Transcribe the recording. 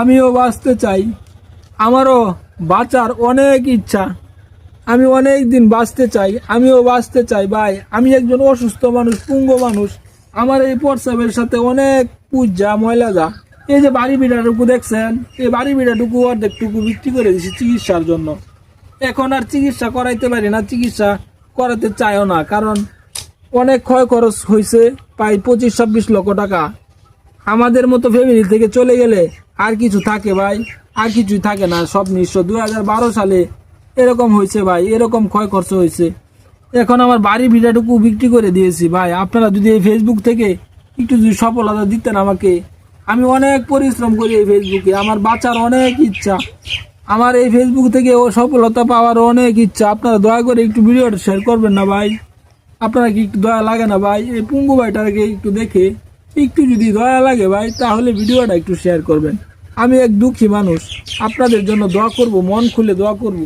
আমিও বাঁচতে চাই, আমারও বাঁচার অনেক ইচ্ছা, আমি অনেক দিন বাঁচতে চাই, আমিও বাঁচতে চাই ভাই। আমি একজন অসুস্থ মানুষ, পুঙ্গু মানুষ, আমার এই প্রস্রাবের সাথে অনেক পুজা ময়লা যা। এই যে বাড়ি বিড়াটুকু দেখছেন, এই বাড়ি বিড়াটুকু অর্ধেকটুকু বিক্রি করে দিছি চিকিৎসার জন্য। এখন আর চিকিৎসা করাইতে পারি না, চিকিৎসা করাতে চাইও না, কারণ অনেক ক্ষয় খরচ হয়েছে, প্রায় 25-26 লক্ষ টাকা। আমাদের মতো ফ্যামিলি থেকে চলে গেলে আর কিছু থাকে ভাই? আর কিছুই থাকে না, সব নিঃস্ব। 2012 সালে এরকম হয়েছে ভাই, এরকম ক্ষয় খরচ হয়েছে। এখন আমার বাড়ি ভিটাটুকু বিক্রি করে দিয়েছি ভাই। আপনারা যদি এই ফেসবুক থেকে একটু যদি সফলতা দিতেন আমাকে, আমি অনেক পরিশ্রম করি এই ফেসবুকে, আমার বাঁচার অনেক ইচ্ছা, আমার এই ফেসবুক থেকে ও সফলতা পাওয়ার অনেক ইচ্ছা। আপনারা দয়া করে একটু ভিডিওটা শেয়ার করবেন না ভাই? আপনারা কি একটু দয়া লাগে না ভাই? এই পুঙ্গু ভাইটাকে একটু দেখে একটু যদি দয়া লাগে ভাই, তাহলে ভিডিওটা একটু শেয়ার করবেন। আমি এক দুঃখী মানুষ, আপনাদের জন্য দোয়া করব, মন খুলে দোয়া করব।